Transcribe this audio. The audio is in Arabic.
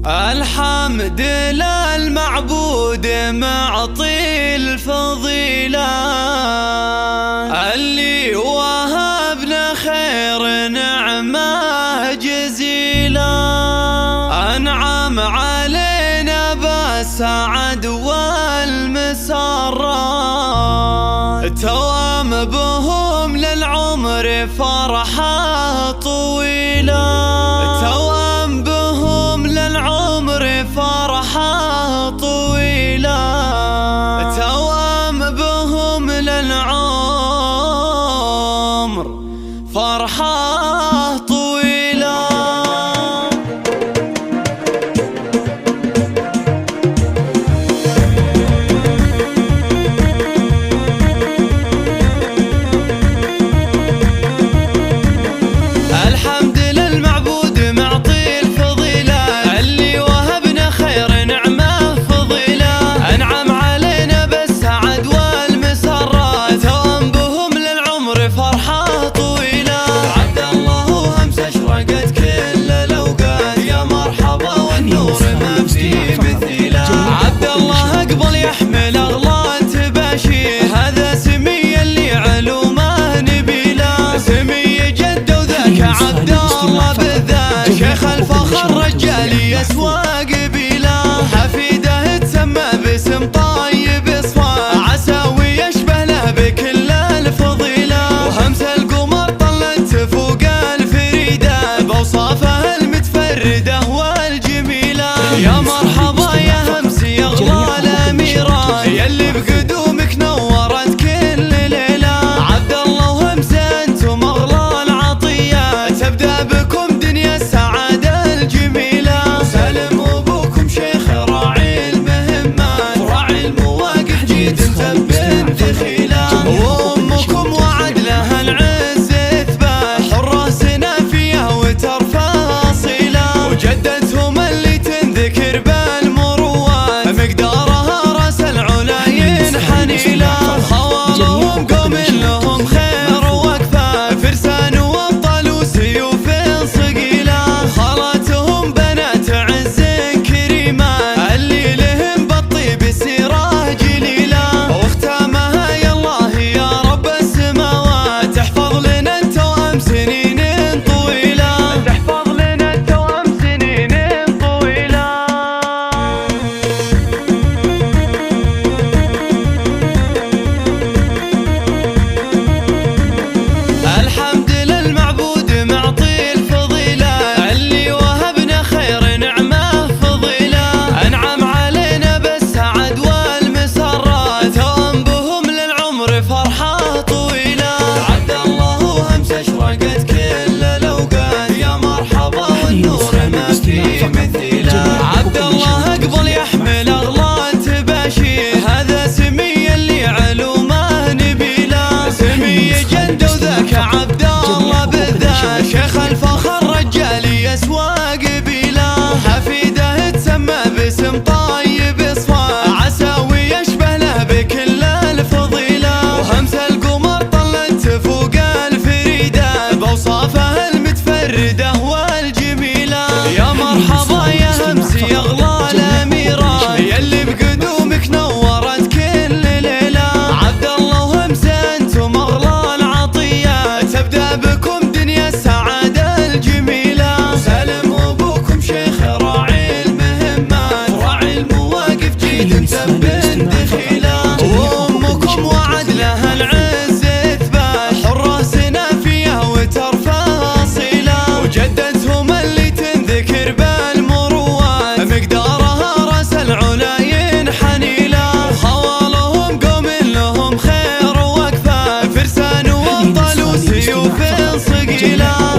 الحمد للمعبود معطي الفضيلة اللي وهبنا خير نعمة جزيلة. أنعم علينا بالسعد والمسرات توام بهم للعمر فرحة طويلة. توام بهم للعمر فرحة طويلة. توام بهم للعمر فرحة طويلة. الحمد للمعبود معطي الفضيلة اللي وهبنا خير نعمة فضيلة. أنعم علينا بالسعد والمسرات توام بهم للعمر فرحة طويلة. عبد الله وهمس اشرقت كل الأوقات يا مرحبا والنور ما في مثيله. عبد الله أقبل يحمل أغلى تباشير هذا سمي اللي علومه نبيله. سمي جد وذاك عبد الله بالذات شيخ الفخر رجالي أسوى قبيله. حفيده تسمى باسم طيب اصفى عساوي يشبه له بكل الفضيله. وهمس القمر طلت فوق الفريده بأوصافه المتفرده والجميله. يا مرحبا يا همس يا اغلى الاميره يلي بقدومك نورت كل ليله. عبد الله وهمس انتم اغلى العطيه تبدا بكم دنيا السعاده الجميله. سلم ابوكم شيخ راعي المهمات راعي المواقف جيد مثبت دخيله. وامكم وعد لها العز اثبات حره سنافيه وترفع اصيله. وجدتهم اللي تنذكر بالمروات مقدارها راس العلا ينحني له. خوالهم قوم لهم خير ووقفه فرسان وابطال وسيوف صقيله. خالاتهم بنات عز كريمات اللي لهم بالطيب سيره جليله. واختامها يا الله يا رب السماوات تحفظ لنا التوام سنين طويله. تحفظ لنا التوام سنين طويله. الحمد للمعبود معطي الفضيلة اللي وهبنا خير نعمة فضيلة. أنعم علينا بالسعد والمسرات توام بهم للعمر فرحة طويلة. عبد الله وهمس اشرقت كل الأوقات يا مرحبا والنور ما في مثيله. عبد الله أقبل يحمل أغلى تباشير هذا سمي اللي علومه نبيله. سمي جد وذاك عبد الله بالذات شيخ الفخر رجالي أسوى قبيله. حفيده تسمى باسم طيب اصفى عساوي يشبه له بكل الفضيله. وهمس القمر طلت فوق الفريده بأوصافه المتفرده والجميله. يا مرحبا يا همس يا اغلى الاميره يلي بقدومك نورت كل ليله. عبد الله وهمس انتم اغلى العطيه تبدا بكم دنيا السعاده الجميله. سلم ابوكم شيخ راعي المهمات راعي المواقف جيد مثبت دخيله. وامكم وعد لها العز اثبات حره سنافيه وترفع اصيله. وجدتهم اللي تنذكر بالمروات مقدارها راس العلا ينحني له. خوالهم قوم لهم خير ووقفه فرسان وابطال وسيوف صقيله.